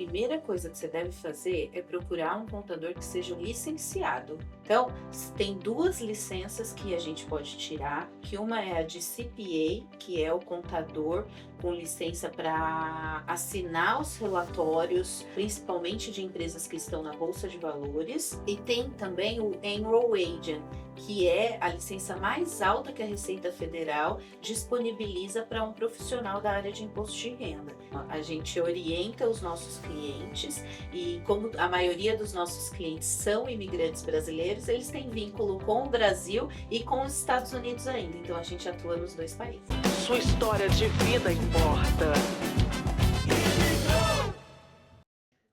primeira coisa que você deve fazer é procurar um contador que seja licenciado. Então, tem duas licenças que a gente pode tirar, que uma é a de CPA, que é o contador com licença para assinar os relatórios, principalmente de empresas que estão na Bolsa de Valores, e tem também o Enroll Agent, que é a licença mais alta que a Receita Federal disponibiliza para um profissional da área de imposto de renda. A gente orienta os nossos clientes e como a maioria dos nossos clientes são imigrantes brasileiros, eles têm vínculo com o Brasil e com os Estados Unidos ainda, então a gente atua nos dois países. Sua história de vida importa.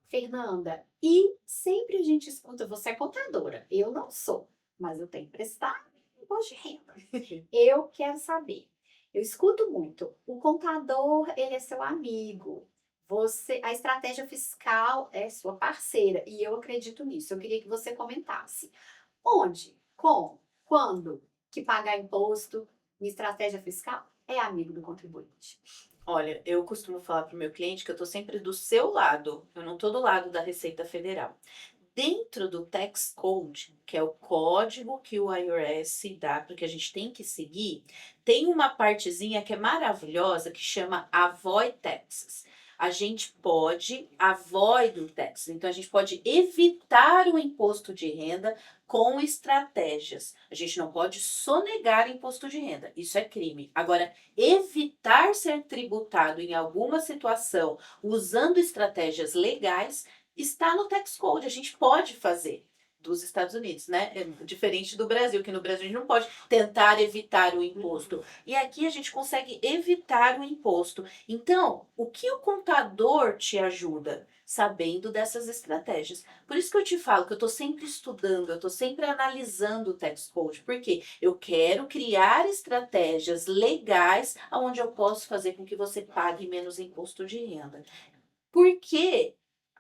Fernanda, e sempre a gente escuta, você é contadora, eu não sou, mas eu tenho que prestar imposto de renda. Eu quero saber, eu escuto muito, o contador, ele é seu amigo, a estratégia fiscal é sua parceira, e eu acredito nisso. Eu queria que você comentasse. Onde, como, quando que pagar imposto em estratégia fiscal é amigo do contribuinte? Olha, eu costumo falar para o meu cliente que eu estou sempre do seu lado, eu não estou do lado da Receita Federal. Dentro do Tax Code, que é o código que o IRS dá, porque a gente tem que seguir, tem uma partezinha que é maravilhosa que chama Avoid Taxes. A gente pode avoid o tax, então a gente pode evitar o imposto de renda com estratégias. A gente não pode sonegar imposto de renda, isso é crime. Agora, evitar ser tributado em alguma situação usando estratégias legais está no tax code, a gente pode fazer dos Estados Unidos, né? É diferente do Brasil, que no Brasil a gente não pode tentar evitar o imposto. E aqui a gente consegue evitar o imposto. Então, o que o contador te ajuda? Sabendo dessas estratégias. Por isso que eu te falo que eu estou sempre estudando, eu estou sempre analisando o tax code, porque eu quero criar estratégias legais onde eu posso fazer com que você pague menos imposto de renda. Por que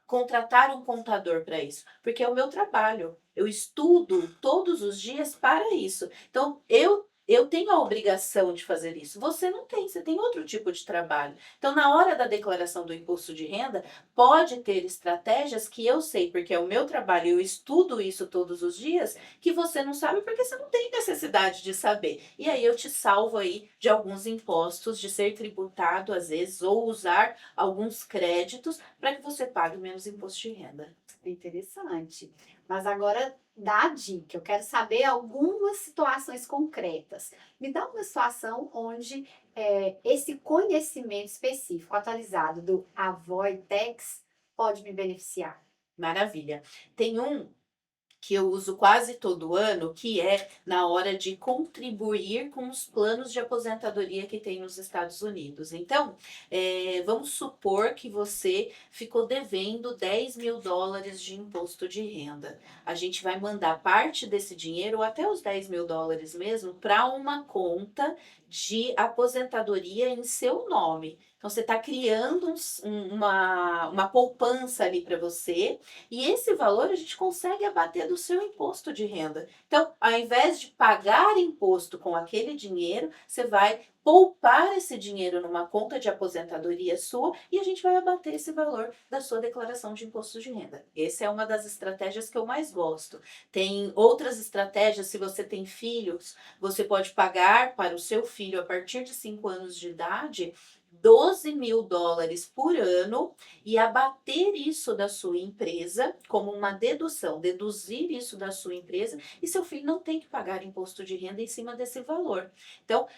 contratar um contador para isso? Porque é o meu trabalho. Eu estudo todos os dias para isso. Então, eu tenho a obrigação de fazer isso. Você não tem, você tem outro tipo de trabalho. Então, na hora da declaração do imposto de renda, pode ter estratégias que eu sei, porque é o meu trabalho, eu estudo isso todos os dias, que você não sabe porque você não tem necessidade de saber. E aí eu te salvo aí de alguns impostos, de ser tributado às vezes, ou usar alguns créditos para que você pague menos imposto de renda. Interessante. Mas agora dá a dica. Eu quero saber algumas situações concretas. Me dá uma situação onde esse conhecimento específico, atualizado do Avoid Tax, pode me beneficiar. Maravilha. Tem um que eu uso quase todo ano, que é na hora de contribuir com os planos de aposentadoria que tem nos Estados Unidos. Então, vamos supor que você ficou devendo US$ 10.000 de imposto de renda. A gente vai mandar parte desse dinheiro, ou até os US$ 10.000 mesmo, para uma conta de aposentadoria em seu nome. Então, você está criando uma poupança ali para você, e esse valor a gente consegue abater do seu imposto de renda. Então, ao invés de pagar imposto com aquele dinheiro, você vai poupar esse dinheiro numa conta de aposentadoria sua e a gente vai abater esse valor da sua declaração de imposto de renda. Essa é uma das estratégias que eu mais gosto. Tem outras estratégias, se você tem filhos, você pode pagar para o seu filho a partir de 5 anos de idade US$ 12.000 por ano e abater isso da sua empresa como uma dedução, deduzir isso da sua empresa e seu filho não tem que pagar imposto de renda em cima desse valor. Então,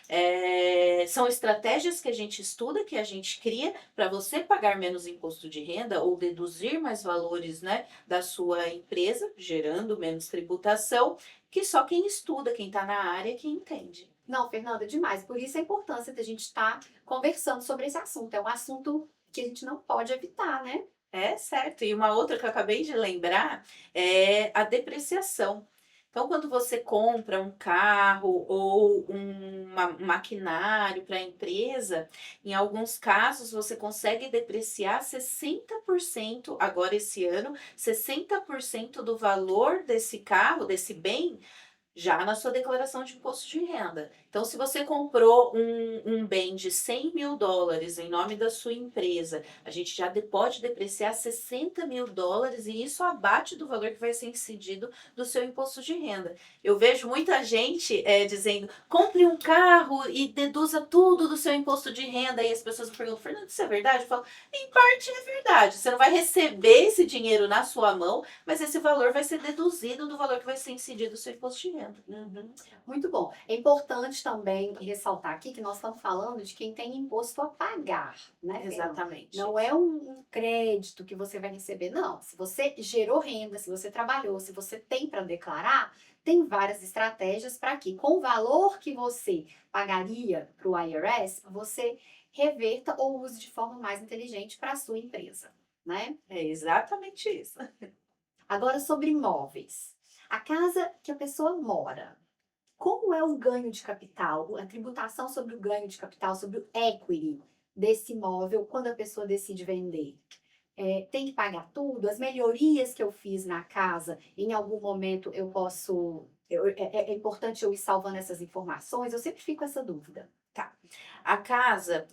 são estratégias que a gente estuda, que a gente cria para você pagar menos imposto de renda ou deduzir mais valores, né, da sua empresa, gerando menos tributação, que só quem estuda, quem está na área, que entende. Não, Fernanda, demais. Por isso a importância da gente estar conversando sobre esse assunto. É um assunto que a gente não pode evitar, né? É certo. E uma outra que eu acabei de lembrar é a depreciação. Então, quando você compra um carro ou um maquinário para a empresa, em alguns casos você consegue depreciar 60% agora esse ano, 60% do valor desse carro, desse bem, já na sua declaração de imposto de renda. Então, se você comprou um bem de US$ 100.000 em nome da sua empresa, a gente já pode depreciar US$ 60.000 e isso abate do valor que vai ser incidido do seu imposto de renda. Eu vejo muita gente dizendo, compre um carro e deduza tudo do seu imposto de renda. E as pessoas me perguntam, Fernando, isso é verdade? Eu falo, em parte é verdade. Você não vai receber esse dinheiro na sua mão, mas esse valor vai ser deduzido do valor que vai ser incidido do seu imposto de renda. Uhum. Muito bom. É importante também ressaltar aqui que nós estamos falando de quem tem imposto a pagar, né, Fernanda? Exatamente. Não é um crédito que você vai receber, não. Se você gerou renda, se você trabalhou, se você tem para declarar, tem várias estratégias para que, com o valor que você pagaria para o IRS, você reverta ou use de forma mais inteligente para a sua empresa, né? É exatamente isso. Agora, sobre imóveis. A casa que a pessoa mora, como é o ganho de capital, a tributação sobre o ganho de capital, sobre o equity desse imóvel quando a pessoa decide vender? Tem que pagar tudo? As melhorias que eu fiz na casa, em algum momento eu posso. É importante eu ir salvando essas informações? Eu sempre fico com essa dúvida. Tá. A casa,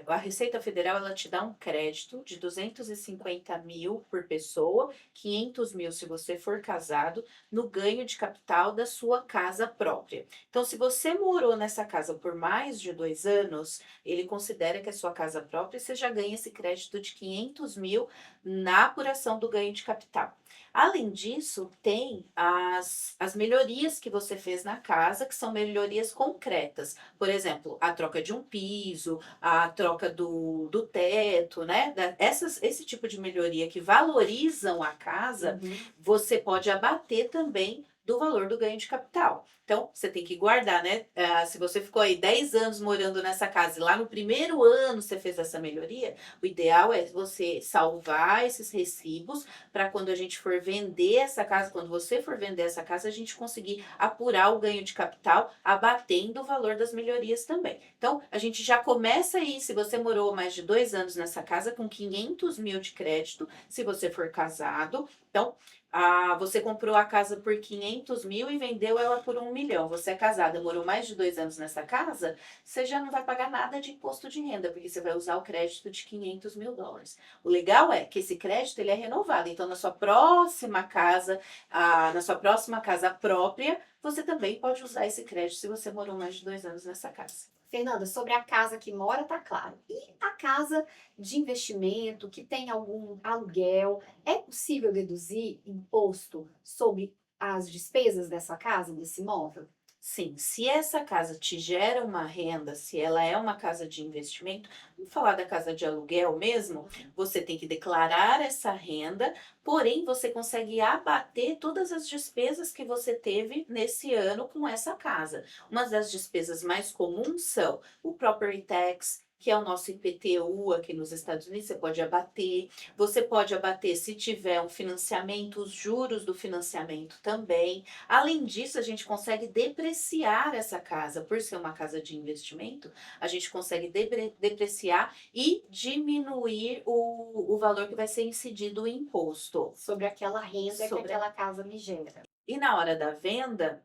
a Receita Federal, ela te dá um crédito de 250.000 por pessoa, 500.000 se você for casado, no ganho de capital da sua casa própria. Então, se você morou nessa casa por mais de 2 anos, ele considera que é sua casa própria e você já ganha esse crédito de 500.000 na apuração do ganho de capital. Além disso, tem as melhorias que você fez na casa, que são melhorias concretas. Por exemplo, a troca de um piso, a troca do teto, né? Esse tipo de melhoria que valorizam a casa, você pode abater também do valor do ganho de capital. Então, você tem que guardar, né? Se você ficou aí 10 anos morando nessa casa e lá no primeiro ano você fez essa melhoria, o ideal é você salvar esses recibos para quando a gente for vender essa casa, quando você for vender essa casa, a gente conseguir apurar o ganho de capital, abatendo o valor das melhorias também. Então, a gente já começa aí, se você morou mais de 2 anos nessa casa, com 500.000 de crédito, se você for casado. Então, você comprou a casa por 500.000 e vendeu ela por 1 milhão. Você é casada, morou mais de 2 anos nessa casa, você já não vai pagar nada de imposto de renda, porque você vai usar o crédito de US$ 500.000. O legal é que esse crédito ele é renovado. Então, na sua próxima casa, na sua próxima casa própria, você também pode usar esse crédito se você morou mais de 2 anos nessa casa. Fernanda, sobre a casa que mora, tá claro. E a casa de investimento, que tem algum aluguel, é possível deduzir imposto sobre as despesas dessa casa, desse imóvel? Sim, se essa casa te gera uma renda, se ela é uma casa de investimento, vamos falar da casa de aluguel mesmo, você tem que declarar essa renda, porém você consegue abater todas as despesas que você teve nesse ano com essa casa. Uma das despesas mais comuns são o property tax, que é o nosso IPTU aqui nos Estados Unidos, você pode abater. Você pode abater se tiver um financiamento, os juros do financiamento também. Além disso, a gente consegue depreciar essa casa. Por ser uma casa de investimento, a gente consegue depreciar e diminuir o valor que vai ser incidido o imposto. Sobre aquela renda que Sobre- aquela casa me gera. E na hora da venda,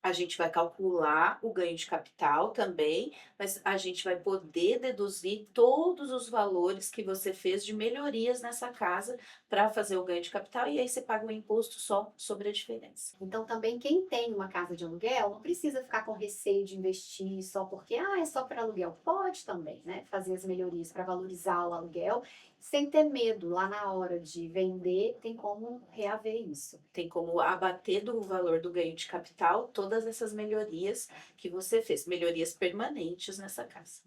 a gente vai calcular o ganho de capital também, mas a gente vai poder deduzir todos os valores que você fez de melhorias nessa casa para fazer o ganho de capital e aí você paga o imposto só sobre a diferença. Então, também quem tem uma casa de aluguel não precisa ficar com receio de investir só porque, é só para aluguel. Pode também, né? Fazer as melhorias para valorizar o aluguel sem ter medo. Lá na hora de vender, tem como reaver isso. Tem como abater do valor do ganho de capital todas essas melhorias que você fez, melhorias permanentes nessa casa.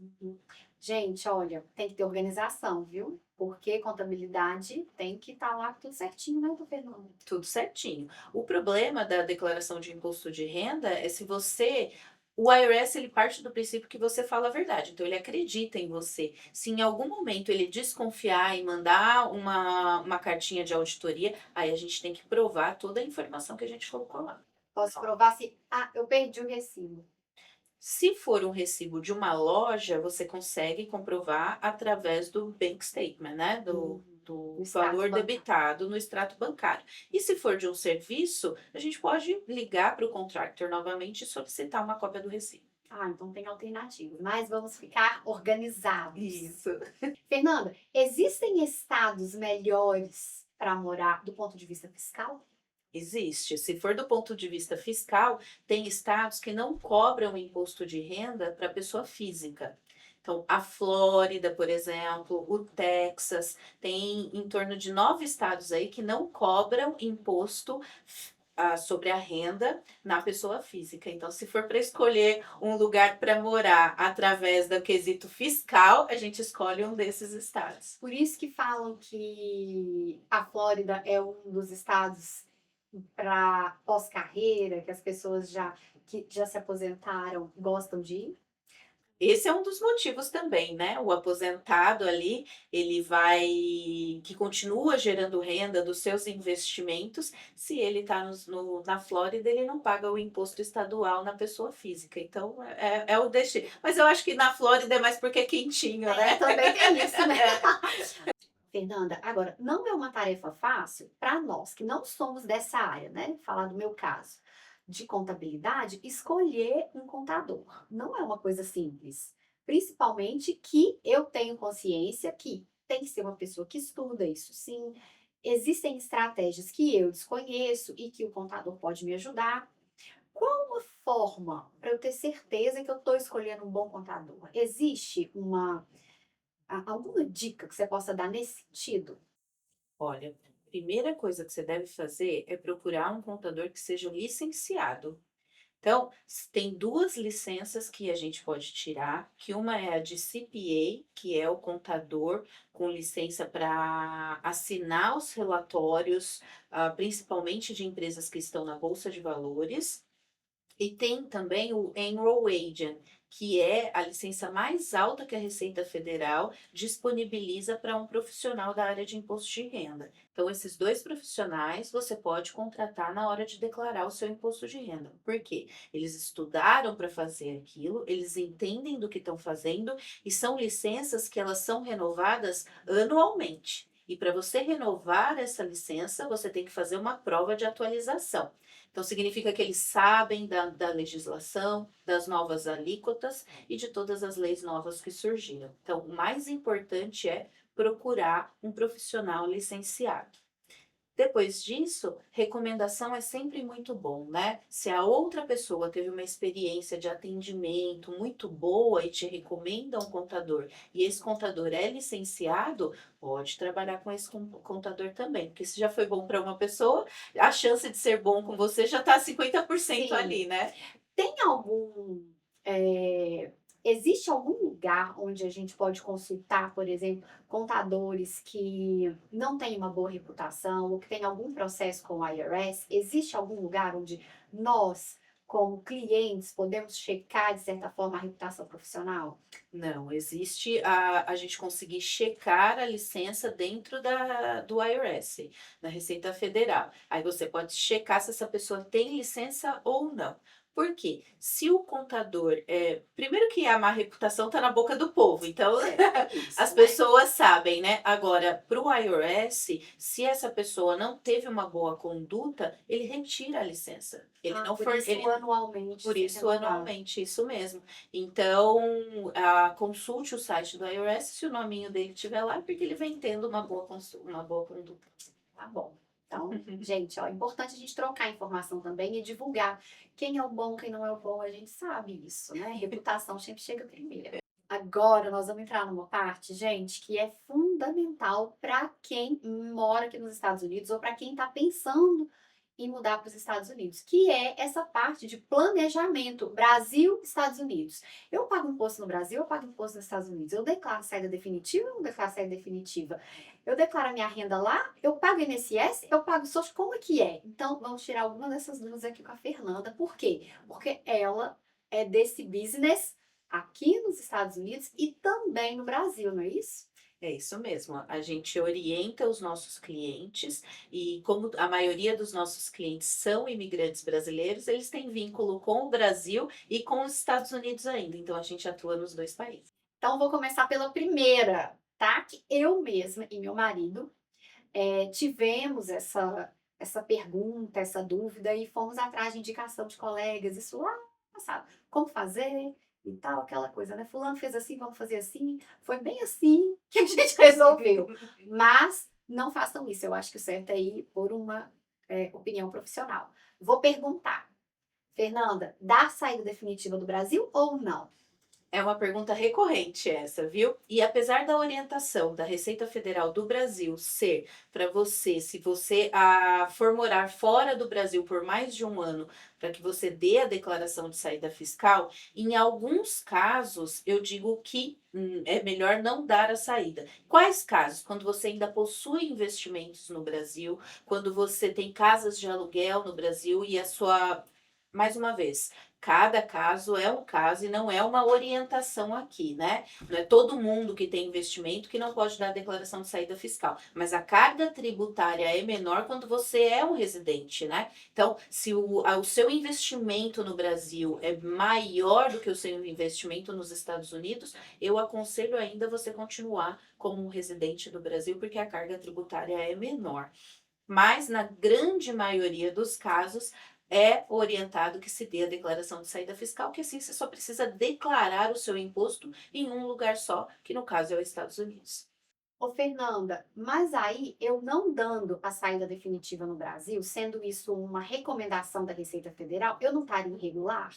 Gente, olha, tem que ter organização, viu? Porque contabilidade tem que estar lá tudo certinho, né, Fernanda? Tudo certinho. O problema da declaração de imposto de renda é se você. O IRS ele parte do princípio que você fala a verdade, então ele acredita em você. Se em algum momento ele desconfiar e mandar uma cartinha de auditoria, aí a gente tem que provar toda a informação que a gente colocou lá. Posso provar se, eu perdi o recibo. Se for um recibo de uma loja, você consegue comprovar através do bank statement, né? do No extrato valor bancário. debitado no extrato bancário. E se for de um serviço, a gente pode ligar para o contractor novamente e solicitar uma cópia do recibo. Ah, então tem alternativas, mas vamos ficar organizados. Isso. Fernanda, existem estados melhores para morar do ponto de vista fiscal? Existe. Se for do ponto de vista fiscal, tem estados que não cobram imposto de renda para pessoa física. Então, a Flórida, por exemplo, o Texas, tem em torno de 9 estados aí que não cobram imposto sobre a renda na pessoa física. Então, se for para escolher um lugar para morar através do quesito fiscal, a gente escolhe um desses estados. Por isso que falam que a Flórida é um dos estados para pós-carreira, que as pessoas que já se aposentaram gostam de ir. Esse é um dos motivos também, né? O aposentado ali, ele vai, que continua gerando renda dos seus investimentos, se ele está na Flórida, ele não paga o imposto estadual na pessoa física. Então, é o destino. Mas eu acho que na Flórida é mais porque é quentinho, né? Também tem isso, né? Fernanda, agora, não é uma tarefa fácil para nós que não somos dessa área, né? Falar do meu caso de contabilidade, escolher um contador. Não é uma coisa simples. Principalmente que eu tenho consciência que tem que ser uma pessoa que estuda isso, sim. Existem estratégias que eu desconheço e que o contador pode me ajudar. Qual uma forma para eu ter certeza que eu estou escolhendo um bom contador? Existe alguma dica que você possa dar nesse sentido? Olha, a primeira coisa que você deve fazer é procurar um contador que seja licenciado. Então, tem duas licenças que a gente pode tirar, que uma é a de CPA, que é o contador com licença para assinar os relatórios, principalmente de empresas que estão na Bolsa de Valores. E tem também o Enroll Agent, que é a licença mais alta que a Receita Federal disponibiliza para um profissional da área de imposto de renda. Então, esses dois profissionais você pode contratar na hora de declarar o seu imposto de renda. Por quê? Eles estudaram para fazer aquilo, eles entendem do que estão fazendo e são licenças que elas são renovadas anualmente. E para você renovar essa licença, você tem que fazer uma prova de atualização. Então, significa que eles sabem da legislação, das novas alíquotas e de todas as leis novas que surgiram. Então, o mais importante é procurar um profissional licenciado. Depois disso, recomendação é sempre muito bom, né? Se a outra pessoa teve uma experiência de atendimento muito boa e te recomenda um contador, e esse contador é licenciado, pode trabalhar com esse contador também, porque se já foi bom para uma pessoa, a chance de ser bom com você já está 50% Sim. ali, né? Tem existe algum lugar onde a gente pode consultar, por exemplo, contadores que não têm uma boa reputação ou que têm algum processo com o IRS? Existe algum lugar onde nós, como clientes, podemos checar, de certa forma, a reputação profissional? Não, existe a gente conseguir checar a licença dentro do IRS, da Receita Federal. Aí você pode checar se essa pessoa tem licença ou não. Por quê? Se o contador primeiro que a má reputação está na boca do povo, então Isso, as né? pessoas sabem, né? Agora, para o IRS, se essa pessoa não teve uma boa conduta, ele retira a licença. Ele não Por isso, anualmente. por ser isso, renovado. anualmente, isso mesmo. Então, consulte o site do IRS, se o nominho dele estiver lá, porque ele vem tendo uma boa conduta. Tá bom. Então, gente, ó, é importante a gente trocar informação também e divulgar. Quem é o bom, quem não é o bom, a gente sabe isso, né? Reputação sempre chega primeiro. Agora nós vamos entrar numa parte, gente, que é fundamental para quem mora aqui nos Estados Unidos ou para quem está pensando em mudar para os Estados Unidos, que é essa parte de planejamento Brasil, Estados Unidos. Eu pago imposto no Brasil, eu pago imposto nos Estados Unidos. Eu declaro saída definitiva, eu não declaro saída definitiva. Eu declaro a minha renda lá, eu pago INSS, eu pago SOS, como é que é? Então, vamos tirar alguma dessas dúvidas aqui com a Fernanda. Por quê? Porque ela é desse business aqui nos Estados Unidos e também no Brasil, não é isso? É isso mesmo. A gente orienta os nossos clientes e como a maioria dos nossos clientes são imigrantes brasileiros, eles têm vínculo com o Brasil e com os Estados Unidos ainda. Então a gente atua nos dois países. Então, vou começar pela primeira. tá? Que eu mesma e meu marido tivemos essa pergunta, essa dúvida e fomos atrás de indicação de colegas, isso lá no passado. Como fazer e tal, aquela coisa, né? Fulano fez assim, vamos fazer assim. Foi bem assim que a gente resolveu. Mas não façam isso. Eu acho que o certo é ir por uma opinião profissional. Vou perguntar, Fernanda, dá saída definitiva do Brasil ou não? É uma pergunta recorrente essa, viu? E apesar da orientação da Receita Federal do Brasil ser para você, se você for morar fora do Brasil por mais de um ano, para que você dê a declaração de saída fiscal, em alguns casos eu digo que é melhor não dar a saída. Quais casos? Quando você ainda possui investimentos no Brasil, quando você tem casas de aluguel no Brasil e a sua. Mais uma vez, cada caso é um caso e não é uma orientação aqui, né? Não é todo mundo que tem investimento que não pode dar declaração de saída fiscal, mas a carga tributária é menor quando você é um residente, né? Então, se o seu investimento no Brasil é maior do que o seu investimento nos Estados Unidos, eu aconselho ainda você continuar como um residente do Brasil, porque a carga tributária é menor. Mas, na grande maioria dos casos, é orientado que se dê a declaração de saída fiscal, que assim você só precisa declarar o seu imposto em um lugar só, que no caso é os Estados Unidos. Ô, Fernanda, mas aí eu não dando a saída definitiva no Brasil, sendo isso uma recomendação da Receita Federal, eu não estaria irregular?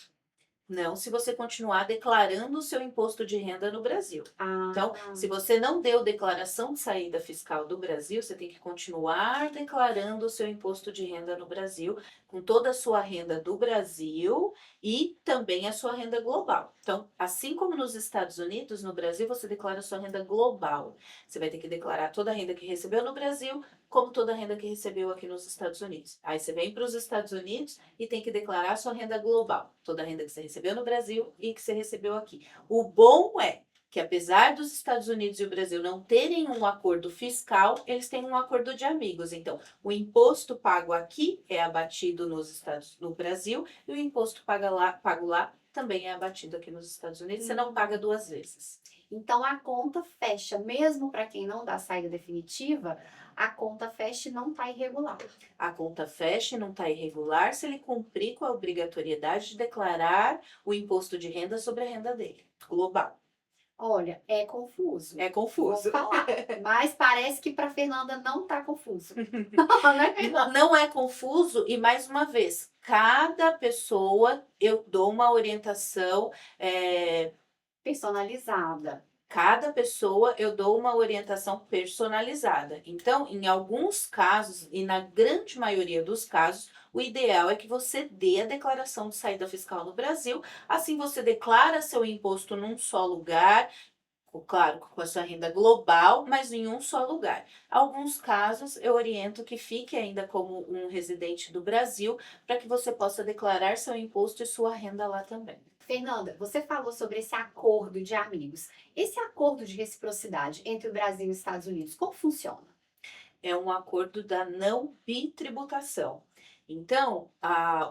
Não, se você continuar declarando o seu imposto de renda no Brasil. Ah, Então, se você não deu declaração de saída fiscal do Brasil, você tem que continuar declarando o seu imposto de renda no Brasil, com toda a sua renda do Brasil e também a sua renda global. Então, assim como nos Estados Unidos, no Brasil você declara a sua renda global. Você vai ter que declarar toda a renda que recebeu no Brasil, como toda a renda que recebeu aqui nos Estados Unidos. Aí você vem para os Estados Unidos e tem que declarar a sua renda global, toda a renda que você recebeu no Brasil e que você recebeu aqui. O bom é que apesar dos Estados Unidos e o Brasil não terem um acordo fiscal, eles têm um acordo de amigos. Então, o imposto pago aqui é abatido no Brasil e o imposto pago lá também é abatido aqui nos Estados Unidos. Você não paga duas vezes. então a conta fecha, mesmo para quem não dá a saída definitiva, a conta fecha e não está irregular. A conta fecha e não está irregular se ele cumprir com a obrigatoriedade de declarar o imposto de renda sobre a renda dele, global. Olha, é confuso. É Vou confuso. falar, mas parece que para Fernanda não tá confuso, né, Fernanda? Não é confuso e, mais uma vez, cada pessoa eu dou uma orientação, Personalizada. cada pessoa eu dou uma orientação personalizada. Então, em alguns casos, e na grande maioria dos casos, o ideal é que você dê a declaração de saída fiscal no Brasil, assim você declara seu imposto num só lugar, claro, com a sua renda global, mas em um só lugar. Alguns casos eu oriento que fique ainda como um residente do Brasil, para que você possa declarar seu imposto e sua renda lá também. Fernanda, você falou sobre esse acordo de amigos. Esse acordo de reciprocidade entre o Brasil e os Estados Unidos, como funciona? É um acordo da não bitributação. Então,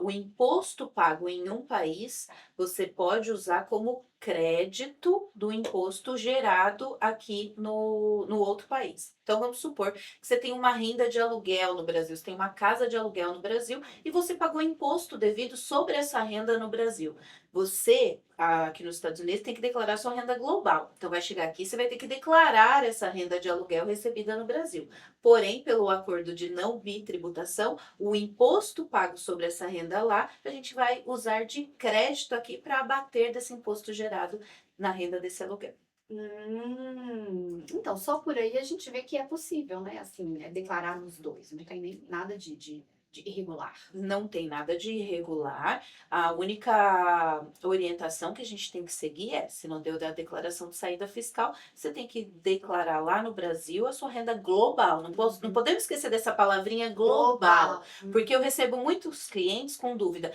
o imposto pago em um país, você pode usar como crédito do imposto gerado aqui no outro país. Então, vamos supor que você tem uma renda de aluguel no Brasil, você tem uma casa de aluguel no Brasil e você pagou imposto devido sobre essa renda no Brasil. Você, aqui nos Estados Unidos, tem que declarar sua renda global. Então, vai chegar aqui, você vai ter que declarar essa renda de aluguel recebida no Brasil. Porém, pelo acordo de não bitributação, o imposto pago sobre essa renda lá, a gente vai usar de crédito aqui para abater desse imposto gerado na renda desse aluguel. Então, só por aí a gente vê que é possível, né? Assim, declarar nos dois, não tem nem nada de irregular. Não tem nada de irregular. A única orientação que a gente tem que seguir é, se não deu da declaração de saída fiscal, você tem que declarar lá no Brasil a sua renda global. Não podemos esquecer dessa palavrinha global. Porque eu recebo muitos clientes com dúvida.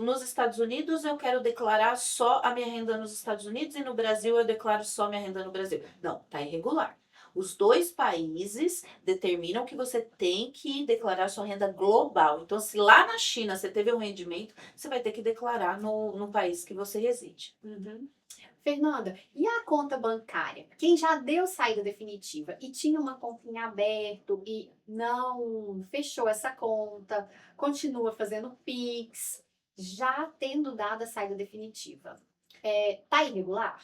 Nos Estados Unidos eu quero declarar só a minha renda nos Estados Unidos e no Brasil eu declaro só minha renda no Brasil. Não, tá irregular. Os dois países determinam que você tem que declarar sua renda global. Então, se lá na China você teve um rendimento, você vai ter que declarar no país que você reside. Fernanda, e a conta bancária? Quem já deu saída definitiva e tinha uma conta em aberto e não fechou essa conta, continua fazendo Pix, já tendo dado a saída definitiva. Tá irregular?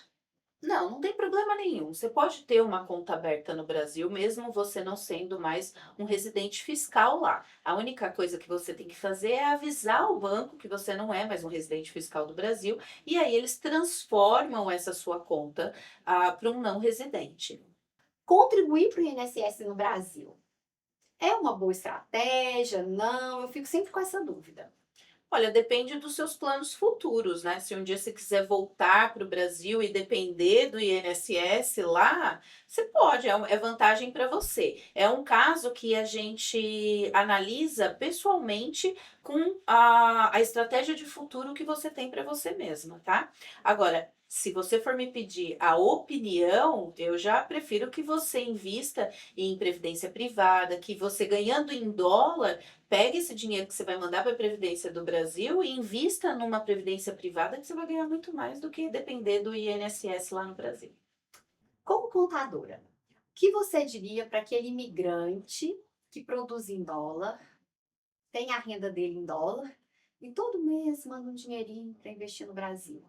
Não, não tem problema nenhum. Você pode ter uma conta aberta no Brasil, mesmo você não sendo mais um residente fiscal lá. A única coisa que você tem que fazer é avisar o banco que você não é mais um residente fiscal do Brasil, e aí eles transformam essa sua conta para um não residente. Contribuir para o INSS no Brasil é uma boa estratégia? Não, eu fico sempre com essa dúvida. Olha, depende dos seus planos futuros, né? Se um dia você quiser voltar para o Brasil e depender do INSS lá, você pode, é vantagem para você. É um caso que a gente analisa pessoalmente com a estratégia de futuro que você tem para você mesma, tá? Agora, se você for me pedir a opinião, eu já prefiro que você invista em previdência privada, que você ganhando em dólar. Pegue esse dinheiro que você vai mandar para a Previdência do Brasil e invista numa previdência privada que você vai ganhar muito mais do que depender do INSS lá no Brasil. Como contadora, o que você diria para aquele imigrante que produz em dólar, tem a renda dele em dólar e todo mês manda um dinheirinho para investir no Brasil?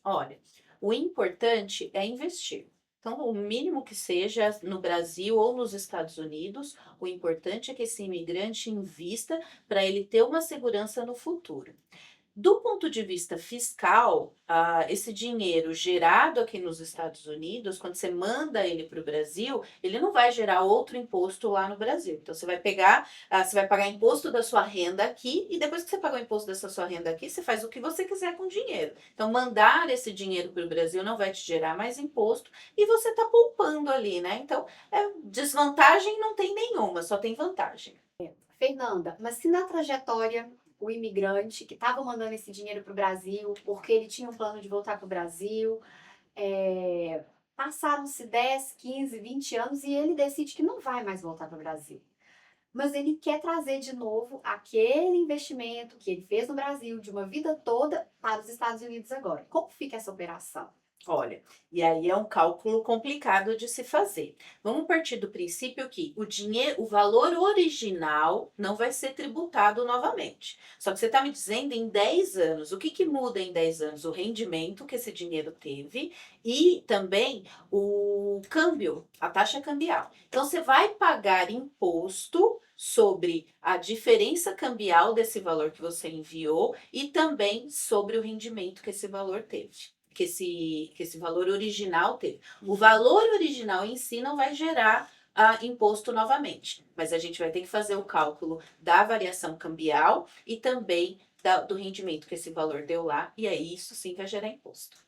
Olha, o importante é investir. Então, o mínimo que seja no Brasil ou nos Estados Unidos, o importante é que esse imigrante invista para ele ter uma segurança no futuro. Do ponto de vista fiscal, esse dinheiro gerado aqui nos Estados Unidos, quando você manda ele para o Brasil, ele não vai gerar outro imposto lá no Brasil. Então, você vai pegar, você vai pagar imposto da sua renda aqui, e depois que você pagou o imposto dessa sua renda aqui, você faz o que você quiser com o dinheiro. Então, mandar esse dinheiro para o Brasil não vai te gerar mais imposto, e você está poupando ali, né? Então, desvantagem não tem nenhuma, só tem vantagem. Fernanda, mas se na trajetória o imigrante que estava mandando esse dinheiro para o Brasil, porque ele tinha um plano de voltar para o Brasil, passaram-se 10, 15, 20 anos e ele decide que não vai mais voltar para o Brasil. Mas ele quer trazer de novo aquele investimento que ele fez no Brasil de uma vida toda para os Estados Unidos agora. Como fica essa operação? Olha, e aí é um cálculo complicado de se fazer. Vamos partir do princípio que o dinheiro, o valor original não vai ser tributado novamente. Só que você está me dizendo em 10 anos. O que que muda em 10 anos? O rendimento que esse dinheiro teve e também o câmbio, a taxa cambial. Então você vai pagar imposto sobre a diferença cambial desse valor que você enviou e também sobre o rendimento que esse valor teve. Que esse valor original teve. O valor original em si não vai gerar imposto novamente, mas a gente vai ter que fazer o cálculo da variação cambial e também do rendimento que esse valor deu lá, e aí isso sim vai gerar imposto.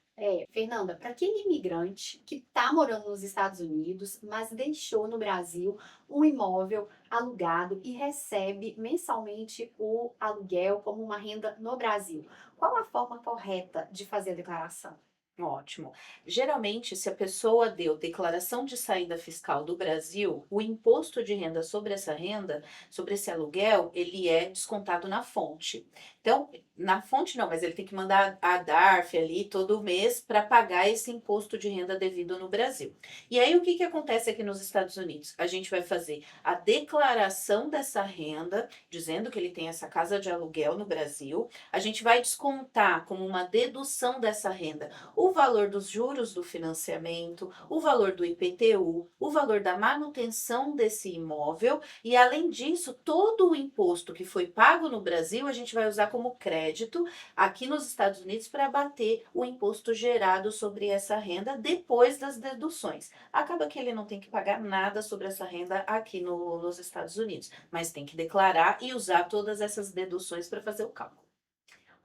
Fernanda, para aquele imigrante que está morando nos Estados Unidos, mas deixou no Brasil um imóvel alugado e recebe mensalmente o aluguel como uma renda no Brasil, qual a forma correta de fazer a declaração? Ótimo. Geralmente, se a pessoa deu declaração de saída fiscal do Brasil, o imposto de renda sobre essa renda, sobre esse aluguel, ele é descontado na fonte. Então, na fonte não, mas ele tem que mandar a DARF ali todo mês para pagar esse imposto de renda devido no Brasil. E aí, o que que acontece aqui nos Estados Unidos? A gente vai fazer a declaração dessa renda, dizendo que ele tem essa casa de aluguel no Brasil. A gente vai descontar como uma dedução dessa renda o valor dos juros do financiamento, o valor do IPTU, o valor da manutenção desse imóvel e, além disso, todo o imposto que foi pago no Brasil, a gente vai usar como crédito aqui nos Estados Unidos para abater o imposto gerado sobre essa renda depois das deduções. Acaba que ele não tem que pagar nada sobre essa renda aqui nos Estados Unidos, mas tem que declarar e usar todas essas deduções para fazer o cálculo.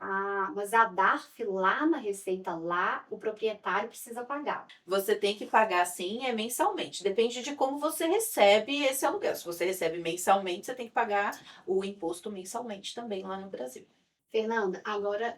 Ah, mas a DARF lá na Receita, lá o proprietário precisa pagar. Você tem que pagar sim, é mensalmente. Depende de como você recebe esse aluguel. Se você recebe mensalmente, você tem que pagar o imposto mensalmente também lá no Brasil. Fernanda, agora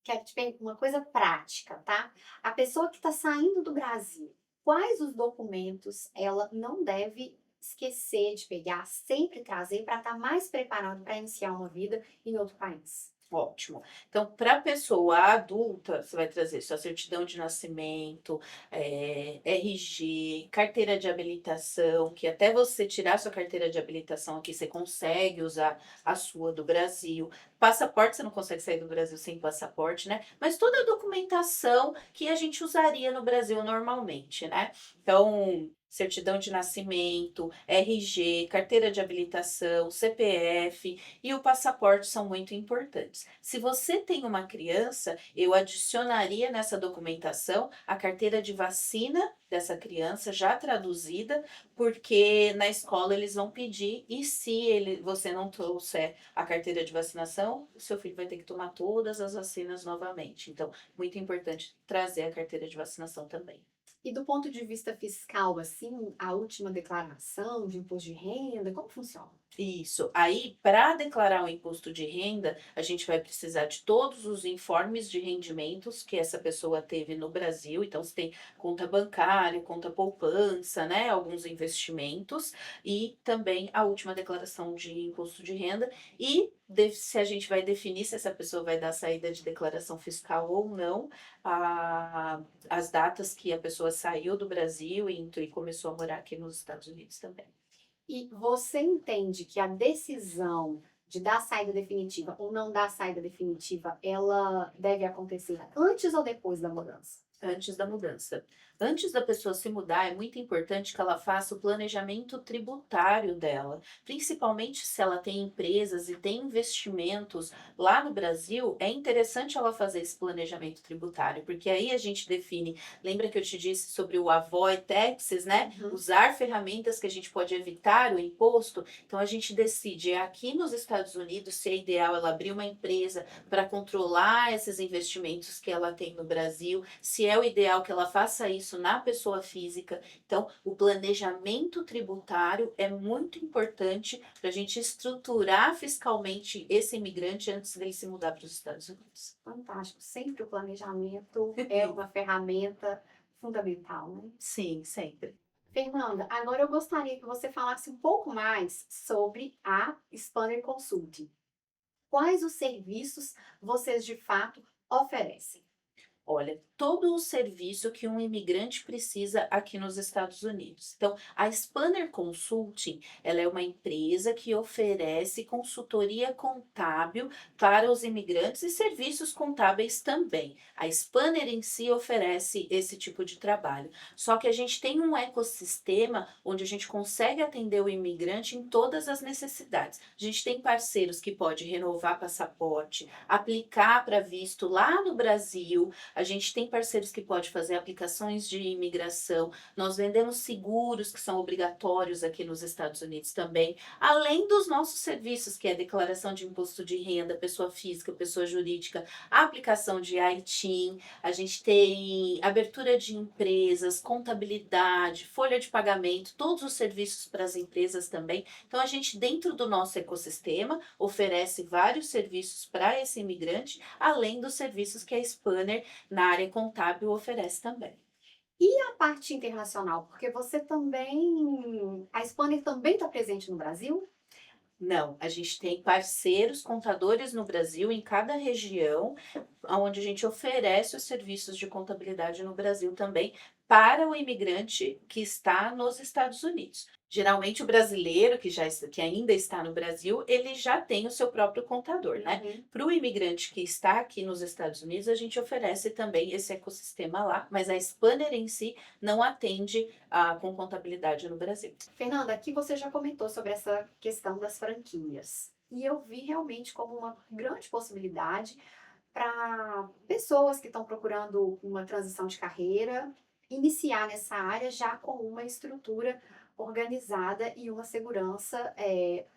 quero te perguntar uma coisa prática, tá? A pessoa que está saindo do Brasil, quais os documentos ela não deve esquecer de pegar, sempre trazer para estar mais preparado para iniciar uma vida em outro país? Ótimo. Então, para a pessoa adulta, você vai trazer sua certidão de nascimento, RG, carteira de habilitação, que até você tirar sua carteira de habilitação aqui, você consegue usar a sua do Brasil. Passaporte, você não consegue sair do Brasil sem passaporte, né? Mas toda a documentação que a gente usaria no Brasil normalmente, né? Então, certidão de nascimento, RG, carteira de habilitação, CPF e o passaporte são muito importantes. Se você tem uma criança, eu adicionaria nessa documentação a carteira de vacina dessa criança já traduzida, porque na escola eles vão pedir e se você não trouxer a carteira de vacinação, o seu filho vai ter que tomar todas as vacinas novamente. Então, muito importante trazer a carteira de vacinação também. E do ponto de vista fiscal, assim, a última declaração de imposto de renda, como funciona? Isso. Aí, para declarar o imposto de renda, a gente vai precisar de todos os informes de rendimentos que essa pessoa teve no Brasil. Então, se tem conta bancária, conta poupança, né? Alguns investimentos e também a última declaração de imposto de renda. E se a gente vai definir se essa pessoa vai dar saída de declaração fiscal ou não, as datas que a pessoa saiu do Brasil e começou a morar aqui nos Estados Unidos também. E você entende que a decisão de dar a saída definitiva ou não dar a saída definitiva, ela deve acontecer antes ou depois da mudança? Antes da mudança. Antes da pessoa se mudar, é muito importante que ela faça o planejamento tributário dela, principalmente se ela tem empresas e tem investimentos lá no Brasil, é interessante ela fazer esse planejamento tributário, porque aí a gente define, lembra que eu te disse sobre o avoid taxes, né? Uhum. Usar ferramentas que a gente pode evitar o imposto, então a gente decide aqui nos Estados Unidos se é ideal ela abrir uma empresa para controlar esses investimentos que ela tem no Brasil, se é o ideal que ela faça isso na pessoa física. Então, o planejamento tributário é muito importante para a gente estruturar fiscalmente esse imigrante antes dele se mudar para os Estados Unidos. Fantástico. Sempre o planejamento é uma ferramenta fundamental, né? Sim, sempre. Fernanda, agora eu gostaria que você falasse um pouco mais sobre a Spanner Consulting. Quais os serviços vocês de fato oferecem? Olha, todo o serviço que um imigrante precisa aqui nos Estados Unidos. Então, a Spanner Consulting, ela é uma empresa que oferece consultoria contábil para os imigrantes e serviços contábeis também. A Spanner em si oferece esse tipo de trabalho. Só que a gente tem um ecossistema onde a gente consegue atender o imigrante em todas as necessidades. A gente tem parceiros que pode renovar passaporte, aplicar para visto lá no Brasil. A gente tem parceiros que pode fazer aplicações de imigração. Nós vendemos seguros que são obrigatórios aqui nos Estados Unidos também, além dos nossos serviços, que é declaração de imposto de renda, pessoa física, pessoa jurídica, aplicação de ITIN, a gente tem abertura de empresas, contabilidade, folha de pagamento, todos os serviços para as empresas também. Então, a gente, dentro do nosso ecossistema, oferece vários serviços para esse imigrante, além dos serviços que a Spanner na área contábil oferece também. E a parte internacional? Porque você também. A Spanner também está presente no Brasil? Não, a gente tem parceiros contadores no Brasil, em cada região, onde a gente oferece os serviços de contabilidade no Brasil também para o imigrante que está nos Estados Unidos. Geralmente o brasileiro que ainda está no Brasil, ele já tem o seu próprio contador, né? Uhum. Para o imigrante que está aqui nos Estados Unidos, a gente oferece também esse ecossistema lá, mas a Spanner em si não atende com contabilidade no Brasil. Fernanda, aqui você já comentou sobre essa questão das franquias. E eu vi realmente como uma grande possibilidade para pessoas que estão procurando uma transição de carreira iniciar nessa área já com uma estrutura organizada e uma segurança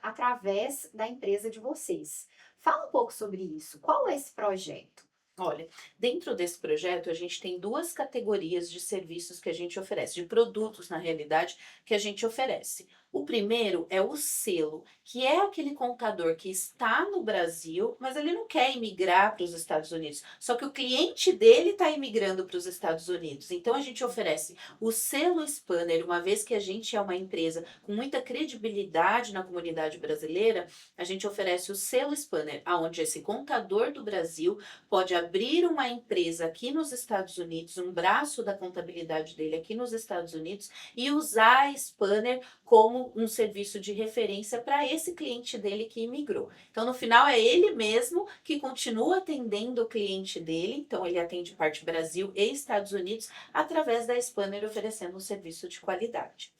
através da empresa de vocês. Fala um pouco sobre isso. Qual é esse projeto? Olha, dentro desse projeto a gente tem duas categorias de serviços que a gente oferece, de produtos na realidade que a gente oferece. O primeiro é o selo, que é aquele contador que está no Brasil, mas ele não quer imigrar para os Estados Unidos. Só que o cliente dele está imigrando para os Estados Unidos. Então a gente oferece o selo Spanner, uma vez que a gente é uma empresa com muita credibilidade na comunidade brasileira, a gente oferece o selo Spanner, aonde esse contador do Brasil pode abrir uma empresa aqui nos Estados Unidos, um braço da contabilidade dele aqui nos Estados Unidos e usar a Spanner como um serviço de referência para esse cliente dele que imigrou. Então, no final, é ele mesmo que continua atendendo o cliente dele, então ele atende parte Brasil e Estados Unidos através da Spanner oferecendo um serviço de qualidade.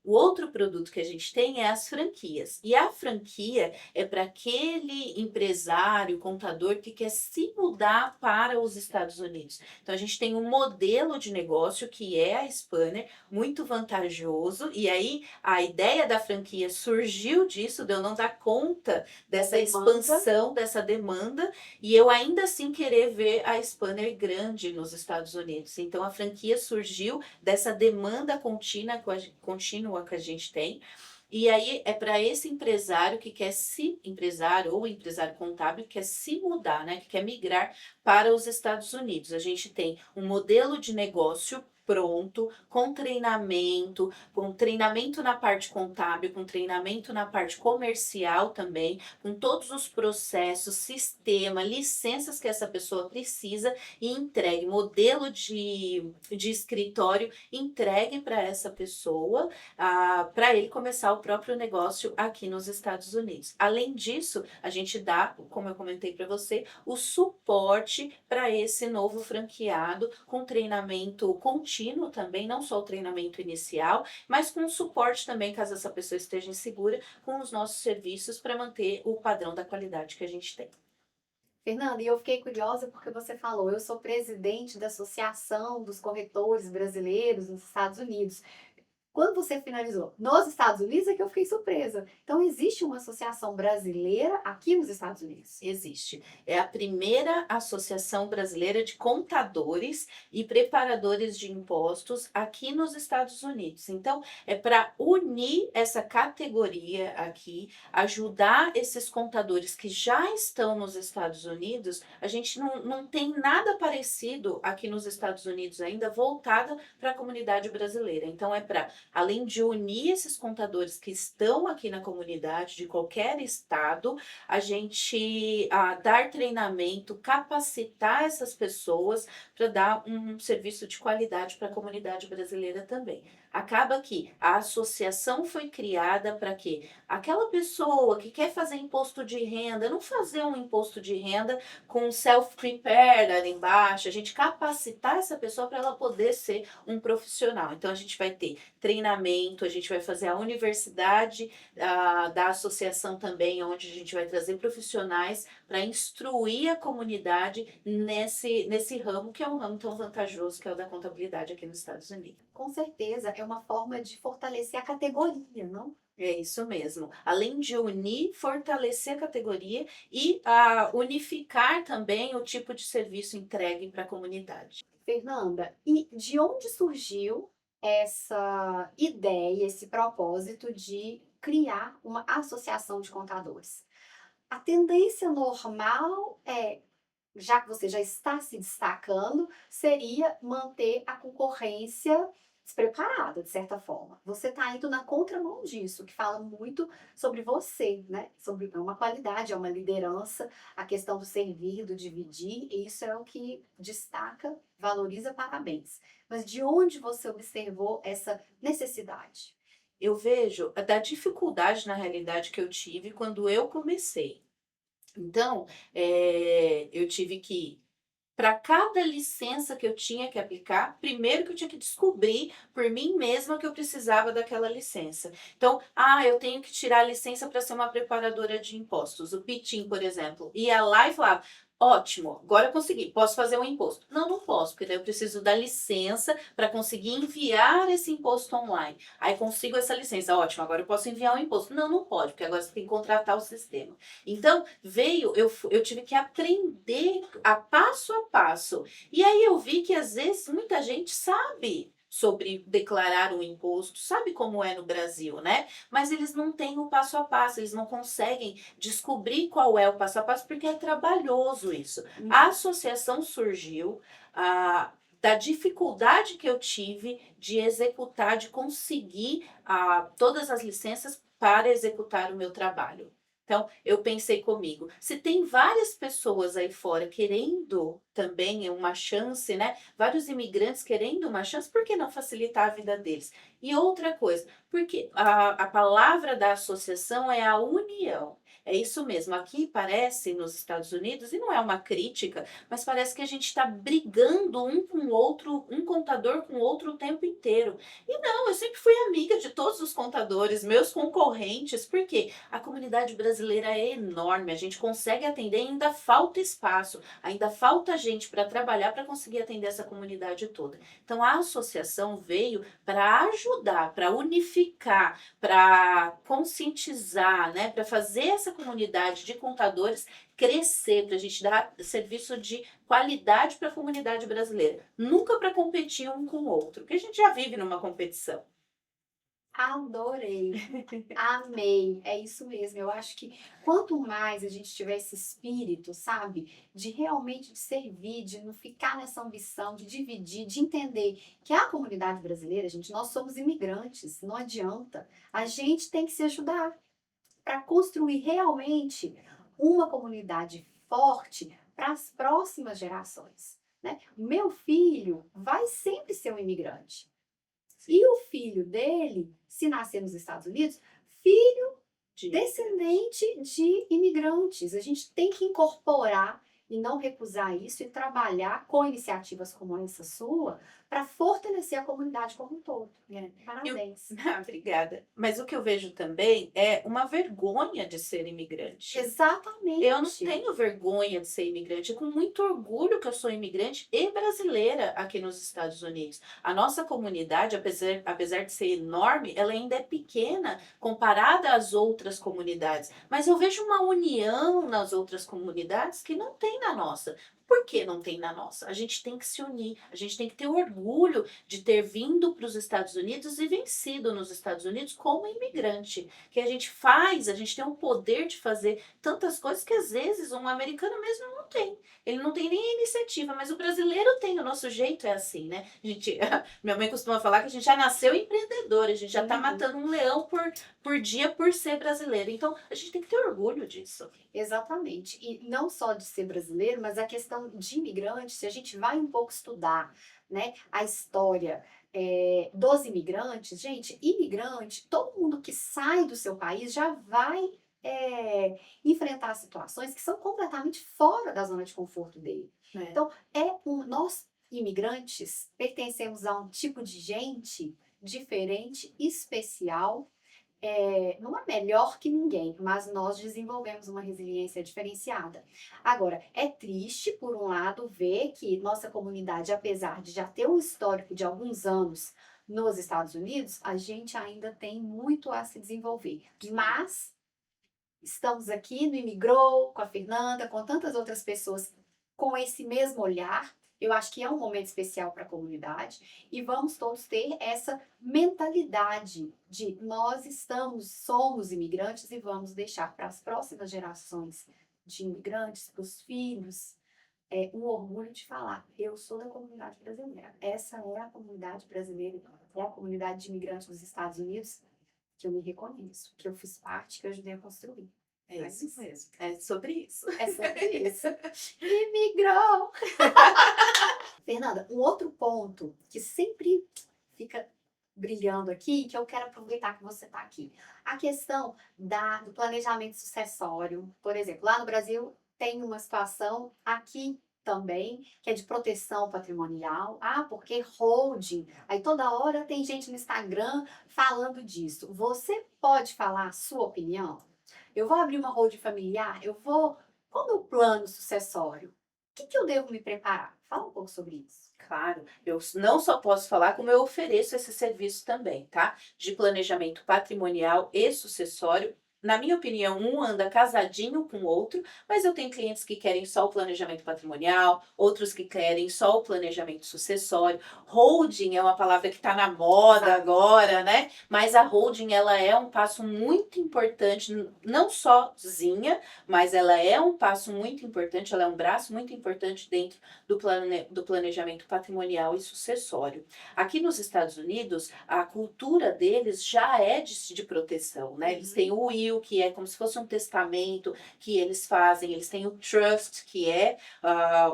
O outro produto que a gente tem é as franquias. E a franquia é para aquele empresário, contador que quer se mudar para os Estados Unidos. Então a gente tem um modelo de negócio que é a Spanner, muito vantajoso. E aí a ideia da franquia surgiu disso, de eu não dar conta dessa expansão, dessa demanda, e eu ainda assim querer ver a Spanner grande nos Estados Unidos. Então a franquia surgiu dessa demanda contínua que a gente tem. E aí é para esse empresário que quer empresário ou empresário contábil que quer se mudar, né, que quer migrar para os Estados Unidos. A gente tem um modelo de negócio pronto, com treinamento na parte contábil, com treinamento na parte comercial também, com todos os processos, sistema, licenças que essa pessoa precisa e entregue, modelo de escritório entregue para essa pessoa, para ele começar o próprio negócio aqui nos Estados Unidos. Além disso, a gente dá, como eu comentei para você, o suporte para esse novo franqueado com treinamento contínuo também, não só o treinamento inicial, mas com suporte também, caso essa pessoa esteja insegura, com os nossos serviços para manter o padrão da qualidade que a gente tem. Fernanda, e eu fiquei curiosa porque você falou, eu sou presidente da Associação dos Corretores Brasileiros nos Estados Unidos. Quando você finalizou nos Estados Unidos, é que eu fiquei surpresa. Então, existe uma associação brasileira aqui nos Estados Unidos? Existe. É a primeira associação brasileira de contadores e preparadores de impostos aqui nos Estados Unidos. Então, é para unir essa categoria aqui, ajudar esses contadores que já estão nos Estados Unidos. A gente não tem nada parecido aqui nos Estados Unidos ainda voltada para a comunidade brasileira. Então, é para, além de unir esses contadores que estão aqui na comunidade de qualquer estado, a gente dar treinamento, capacitar essas pessoas para dar um serviço de qualidade para a comunidade brasileira também. Acaba que a associação foi criada para que aquela pessoa que quer fazer imposto de renda, não fazer um imposto de renda com self-prepared ali embaixo, a gente capacitar essa pessoa para ela poder ser um profissional. Então a gente vai ter treinamento, a gente vai fazer a universidade da associação também, onde a gente vai trazer profissionais para instruir a comunidade nesse ramo, que é um ramo tão vantajoso, que é o da contabilidade aqui nos Estados Unidos. Com certeza, é uma forma de fortalecer a categoria, não? É isso mesmo. Além de unir, fortalecer a categoria e unificar também o tipo de serviço entregue para a comunidade. Fernanda, e de onde surgiu essa ideia, esse propósito de criar uma associação de contadores? A tendência normal é, já que você já está se destacando, seria manter a concorrência despreparada, de certa forma. Você está indo na contramão disso, que fala muito sobre você, né? Sobre uma qualidade, é uma liderança, a questão do servir, do dividir, e isso é o que destaca, valoriza, parabéns. Mas de onde você observou essa necessidade? Eu vejo da dificuldade, na realidade, que eu tive quando eu comecei. Então, eu tive que, para cada licença que eu tinha que aplicar, primeiro que eu tinha que descobrir por mim mesma que eu precisava daquela licença. Então, eu tenho que tirar a licença para ser uma preparadora de impostos. O PITIM, por exemplo, ia lá e falava: ótimo, agora eu consegui, posso fazer um imposto. Não posso, porque daí eu preciso da licença para conseguir enviar esse imposto online. Aí consigo essa licença, ótimo, agora eu posso enviar um imposto. Não pode, porque agora você tem que contratar o sistema. Então, eu tive que aprender a passo. E aí eu vi que às vezes muita gente sabe sobre declarar um imposto, sabe como é no Brasil, né? Mas eles não têm o passo a passo, eles não conseguem descobrir qual é o passo a passo, porque é trabalhoso isso. A associação surgiu da dificuldade que eu tive de executar, de conseguir todas as licenças para executar o meu trabalho. Então, eu pensei comigo, se tem várias pessoas aí fora querendo também uma chance, né? Vários imigrantes querendo uma chance, por que não facilitar a vida deles? E outra coisa, porque a palavra da associação é a união. É isso mesmo. Aqui parece nos Estados Unidos, e não é uma crítica, mas parece que a gente está brigando um com o outro, um contador com o outro o tempo inteiro. E não, eu sempre fui amiga de todos os contadores, meus concorrentes, porque a comunidade brasileira é enorme, a gente consegue atender, ainda falta espaço, ainda falta gente para trabalhar para conseguir atender essa comunidade toda. Então a associação veio para ajudar, para unificar, para conscientizar, né, para fazer essa comunidade de contadores crescer, para a gente dar serviço de qualidade para a comunidade brasileira, nunca para competir um com o outro, porque a gente já vive numa competição. Adorei, amei, é isso mesmo. Eu acho que quanto mais a gente tiver esse espírito, sabe, de realmente de servir, de não ficar nessa ambição, de dividir, de entender que a comunidade brasileira, gente, nós somos imigrantes, não adianta. A gente tem que se ajudar para construir realmente uma comunidade forte para as próximas gerações, né? Meu filho vai sempre ser um imigrante. E o filho dele, se nascer nos Estados Unidos, filho descendente de imigrantes. A gente tem que incorporar e não recusar isso e trabalhar com iniciativas como essa sua para fortalecer a comunidade como um todo. Parabéns. Obrigada. Mas o que eu vejo também é uma vergonha de ser imigrante. Exatamente. Eu não tenho vergonha de ser imigrante, é com muito orgulho que eu sou imigrante e brasileira aqui nos Estados Unidos. A nossa comunidade, apesar de ser enorme, ela ainda é pequena comparada às outras comunidades. Mas eu vejo uma união nas outras comunidades que não tem na nossa. Por que não tem na nossa? A gente tem que se unir, a gente tem que ter orgulho de ter vindo para os Estados Unidos e vencido nos Estados Unidos como imigrante. Que a gente tem o poder de fazer tantas coisas que às vezes um americano mesmo não tem. Ele não tem nem a iniciativa, mas o brasileiro tem, o nosso jeito é assim, né? Minha mãe costuma falar que a gente já nasceu empreendedor, a gente já tá matando um leão por dia por ser brasileiro. Então, a gente tem que ter orgulho disso. Exatamente. E não só de ser brasileiro, mas a questão de imigrantes, se a gente vai um pouco estudar, né, a história dos imigrantes, gente, imigrante, todo mundo que sai do seu país já vai enfrentar situações que são completamente fora da zona de conforto dele. Então, nós imigrantes pertencemos a um tipo de gente diferente, especial, não é melhor que ninguém, mas nós desenvolvemos uma resiliência diferenciada. Agora, é triste, por um lado, ver que nossa comunidade, apesar de já ter um histórico de alguns anos nos Estados Unidos, a gente ainda tem muito a se desenvolver. Mas estamos aqui no Imigrou, com a Fernanda, com tantas outras pessoas com esse mesmo olhar. Eu acho que é um momento especial para a comunidade e vamos todos ter essa mentalidade de somos imigrantes e vamos deixar para as próximas gerações de imigrantes, para os filhos, um orgulho de falar, eu sou da comunidade brasileira. Essa é a comunidade brasileira, é a comunidade de imigrantes dos Estados Unidos que eu me reconheço, que eu fiz parte, que eu ajudei a construir. É isso mesmo. É sobre isso. É sobre isso. Imigrou! Fernanda, um outro ponto que sempre fica brilhando aqui, que eu quero aproveitar que você está aqui. A questão do planejamento sucessório. Por exemplo, lá no Brasil tem uma situação, aqui também, que é de proteção patrimonial. Porque holding. Aí toda hora tem gente no Instagram falando disso. Você pode falar a sua opinião? Eu vou abrir uma holding familiar? Qual é o meu plano sucessório? O que eu devo me preparar? Fala um pouco sobre isso. Claro, eu não só posso falar, como eu ofereço esse serviço também, tá? De planejamento patrimonial e sucessório na minha opinião, um anda casadinho com o outro, mas eu tenho clientes que querem só o planejamento patrimonial, outros que querem só o planejamento sucessório. Holding é uma palavra que está na moda agora, né? Mas a holding, ela é um passo muito importante, não sozinha, mas ela é um passo muito importante, ela é um braço muito importante dentro do planejamento patrimonial e sucessório. Aqui nos Estados Unidos, a cultura deles já é de proteção, né? Eles têm o will, que é como se fosse um testamento que eles fazem, eles têm o trust, que é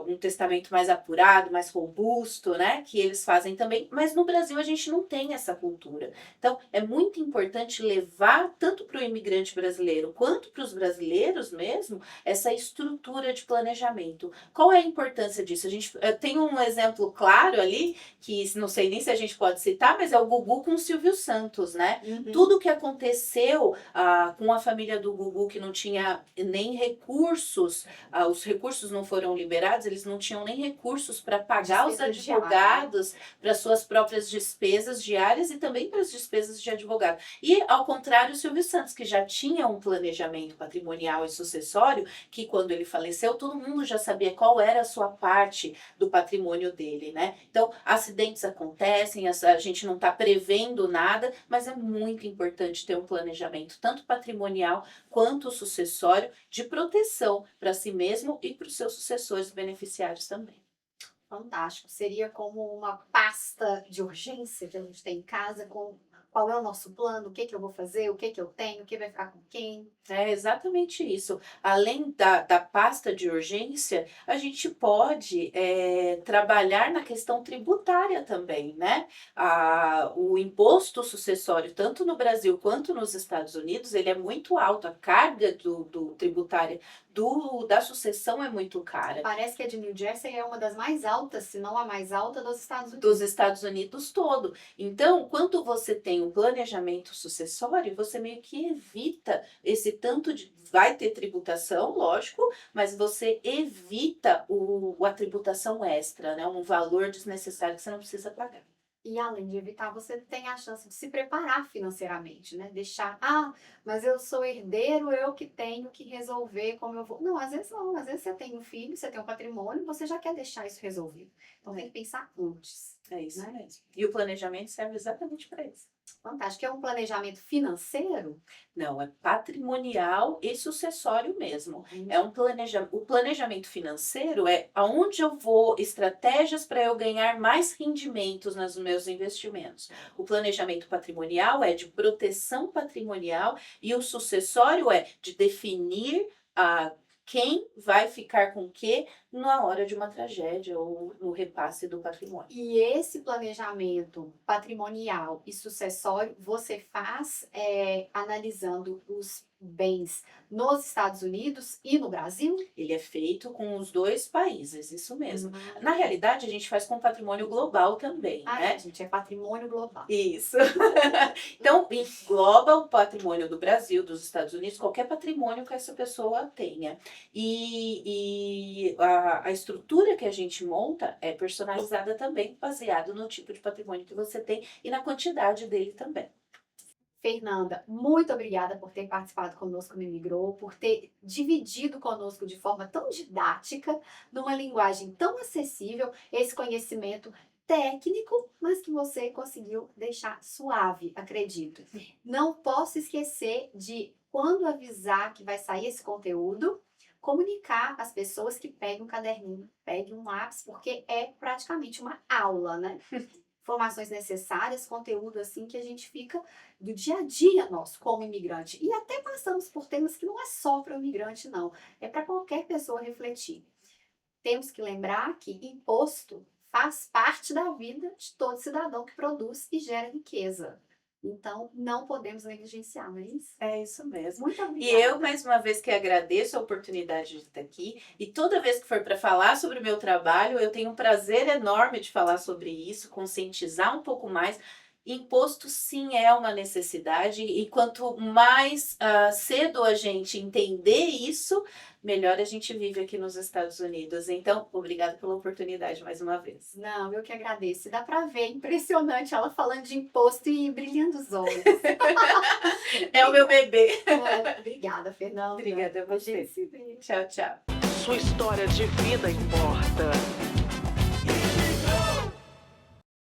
um testamento mais apurado, mais robusto, né? Que eles fazem também, mas no Brasil a gente não tem essa cultura. Então, é muito importante levar tanto para o imigrante brasileiro quanto para os brasileiros mesmo essa estrutura de planejamento. Qual é a importância disso? A gente tem um exemplo claro ali, que não sei nem se a gente pode citar, mas é o Gugu com o Silvio Santos, né? Tudo que aconteceu com a família do Gugu, que não tinha nem recursos, os recursos não foram liberados, eles não tinham nem recursos para pagar os advogados para suas próprias despesas diárias e também para as despesas de advogado. E, ao contrário, o Silvio Santos, que já tinha um planejamento patrimonial e sucessório, que quando ele faleceu, todo mundo já sabia qual era a sua parte do patrimônio dele, né? Então, acidentes acontecem, a gente não está prevendo nada, mas é muito importante ter um planejamento, tanto patrimonial quanto sucessório, de proteção para si mesmo e para os seus sucessores beneficiários também. Fantástico. Seria como uma pasta de urgência que a gente tem em casa com qual é o nosso plano, o que eu vou fazer, o que eu tenho, o que vai ficar com quem. É exatamente isso. Além da pasta de urgência, a gente pode trabalhar na questão tributária também, né? O imposto sucessório, tanto no Brasil quanto nos Estados Unidos, ele é muito alto. A carga do tributária da sucessão é muito cara. Parece que a de New Jersey é uma das mais altas, se não a mais alta dos Estados Unidos. Dos Estados Unidos todo. Então, quando você tem um planejamento sucessório, você meio que evita esse tanto de. Vai ter tributação, lógico, mas você evita a tributação extra, né? Um valor desnecessário que você não precisa pagar. E além de evitar, você tem a chance de se preparar financeiramente, né? Deixar, mas eu sou herdeiro, eu que tenho que resolver como eu vou. Não, às vezes não. Às vezes você tem um filho, você tem um patrimônio, você já quer deixar isso resolvido. Então tem que pensar antes. É isso, né? mesmo. E o planejamento serve exatamente para isso. Fantástico. É um planejamento financeiro? Não, é patrimonial e sucessório mesmo. É um o planejamento financeiro é aonde eu vou, estratégias para eu ganhar mais rendimentos nos meus investimentos. O planejamento patrimonial é de proteção patrimonial e o sucessório é de definir quem vai ficar com o quê na hora de uma tragédia ou no repasse do patrimônio. E esse planejamento patrimonial e sucessório você faz analisando os bens nos Estados Unidos e no Brasil? Ele é feito com os dois países, isso mesmo. Na realidade, a gente faz com patrimônio global também, né? Gente, é patrimônio global. Isso. Então, engloba o patrimônio do Brasil, dos Estados Unidos, qualquer patrimônio que essa pessoa tenha. E a estrutura que a gente monta é personalizada também, baseado no tipo de patrimônio que você tem e na quantidade dele também. Fernanda, muito obrigada por ter participado conosco no Imigrou, por ter dividido conosco de forma tão didática, numa linguagem tão acessível, esse conhecimento técnico, mas que você conseguiu deixar suave, acredito. Não posso esquecer de, quando avisar que vai sair esse conteúdo, comunicar às pessoas que peguem um caderninho, peguem um lápis, porque é praticamente uma aula, né? Informações necessárias, conteúdo assim que a gente fica do dia a dia nosso como imigrante. E até passamos por temas que não é só para o imigrante, não. É para qualquer pessoa refletir. Temos que lembrar que imposto faz parte da vida de todo cidadão que produz e gera riqueza. Então, não podemos negligenciar, não é isso? É isso mesmo. Muito obrigada. E eu, mais uma vez, que agradeço a oportunidade de estar aqui. E toda vez que for para falar sobre o meu trabalho, eu tenho um prazer enorme de falar sobre isso, conscientizar um pouco mais. Imposto, sim, é uma necessidade. E quanto mais cedo a gente entender isso, melhor a gente vive aqui nos Estados Unidos. Então, obrigada pela oportunidade mais uma vez. Não, eu que agradeço. Dá para ver, impressionante ela falando de imposto e brilhando os olhos. É o meu bebê. Obrigada, Fernanda. Obrigada a A gente você. se vê. Tchau, tchau. Sua história de vida importa.